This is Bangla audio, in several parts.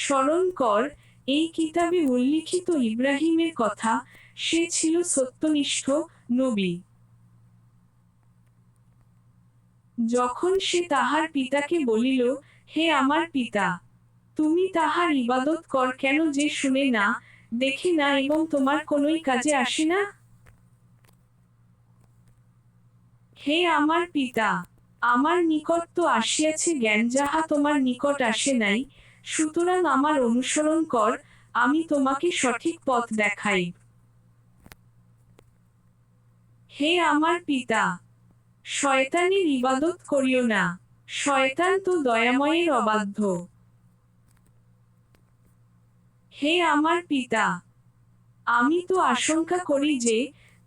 স্মরণ কর, এই কিতাবে উল্লিখিত ইব্রাহিমের কথা, সে ছিল সত্যনিষ্ঠ নবী। যখন সে তাহার পিতাকে বলিল, হে আমার পিতা, তুমি তাহার ইবাদত কর কেন, যে শুনে না, দেখে না এবং তোমার কোনোই কাজে আসে না? হে আমার পিতা, আমার নিকট তো আসিয়াছে জ্ঞান, যাহা তোমার নিকট আসে নাই, সুতরাং আমার অনুসরণ কর, আমি তোমাকে সঠিক পথ দেখাই। হে আমার পিতা, শয়তানের ইবাদত করিও না, শয়তান তো দয়াময়ের অবাধ্য। হে আমার পিতা, আমি তো আশঙ্কা করি যে,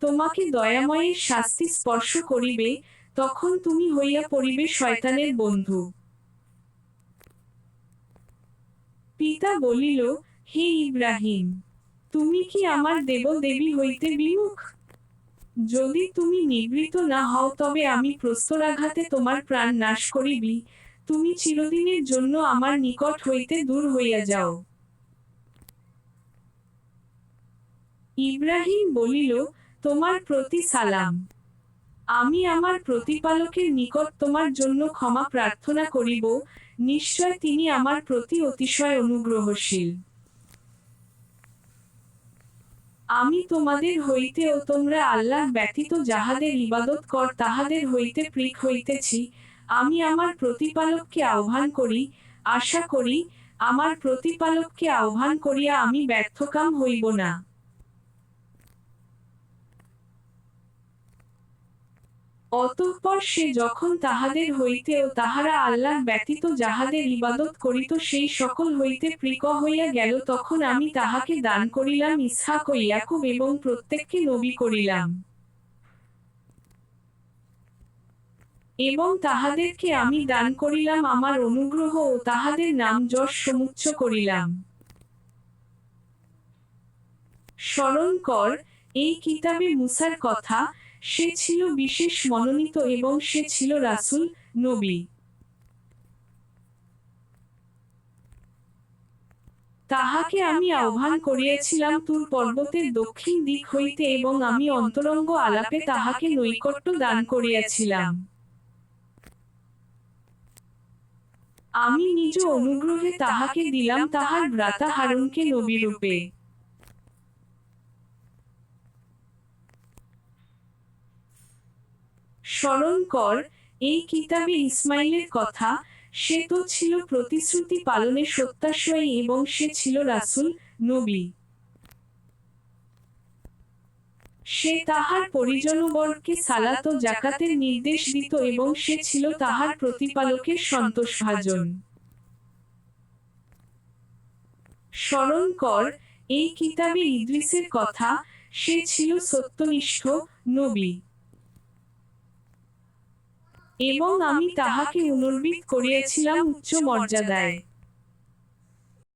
তোমাকে দয়াময়ের শাস্তি স্পর্শ করিবে, তখন তুমি হইয়া পড়িবে শয়তানের বন্ধু। পিতা বলিল, হে ইব্রাহিম, তুমি কি আমার দেব দেবী হইতে বিমুখ? যদি তুমি নিবৃত না হও, তবে আমি প্রস্তরাঘাতে তোমার প্রাণ নাশ করিবি, তুমি চিরদিনের জন্য আমার নিকট হইতে দূর হইয়া যাও। ইব্রাহিম বলিল, তোমার প্রতি সালাম। আমি আমার প্রতিপালকের নিকট তোমার জন্য ক্ষমা প্রার্থনা করিব, নিশ্চয় তিনি আমার প্রতি অতিশয় অনুগ্রহশীল। আমি তোমাদের হইতে ও তোমরা আল্লাহ ব্যতীত যাহাদের ইবাদত কর তাহাদের হইতে পৃথক হইতেছি। আমি আমার প্রতিপালককে আহ্বান করি, আশা করি, আমার প্রতিপালককে আহ্বান করিয়া আমি ব্যর্থকাম হইব না। অতঃপর সে যখন তাহাদের হইতে ও তাহারা আল্লাহ ব্যতীত যাহাদের ইবাদত করিত সেই সকল হইতে পৃথক হইয়া গেল, তখন আমি তাহাকে দান করিলাম ইসহাক ও ইয়াকুব, এবং প্রত্যেককে নবী করিলাম। এবং তাহাদেরকে আমি দান করিলাম আমার অনুগ্রহ ও তাহাদের নাম যশ সমুচ্চ করিলাম। স্মরণ কর, এই কিতাবে মুসার কথা, সে ছিল বিশেষ মনোনীত এবং সে ছিল রাসূল, নবী। তাহাকে আমি আহ্বান করিয়াছিলাম তুর পর্বতের দক্ষিণ দিক হইতে, এবং আমি অন্তরঙ্গ আলাপে তাহাকে নৈকট্য দান করিয়াছিলাম। আমি নিজ অনুগ্রহে তাহাকে দিলাম তাহার ভ্রাতা হারুনকে নবীরূপে। স্মরণ কর, এই কিতাবে ইসমাইলের কথা, সে তো ছিল প্রতিশ্রুতি পালনে সত্যাশ্রয়ী এবং সে ছিল রাসূল, নবী। সে তাহার পরিজনবর্গকে সালাত ও যাকাতের নির্দেশ দিত এবং সে ছিল তাহার প্রতিপালকের সন্তোষভাজন। স্মরণ কর, এই কিতাবে ইদ্রিসের কথা, সে ছিল সত্যনিষ্ঠ নবী। এবং আমি তাহাকে উন্নবিত করিয়াছিলাম উচ্চ মর্যাদায়।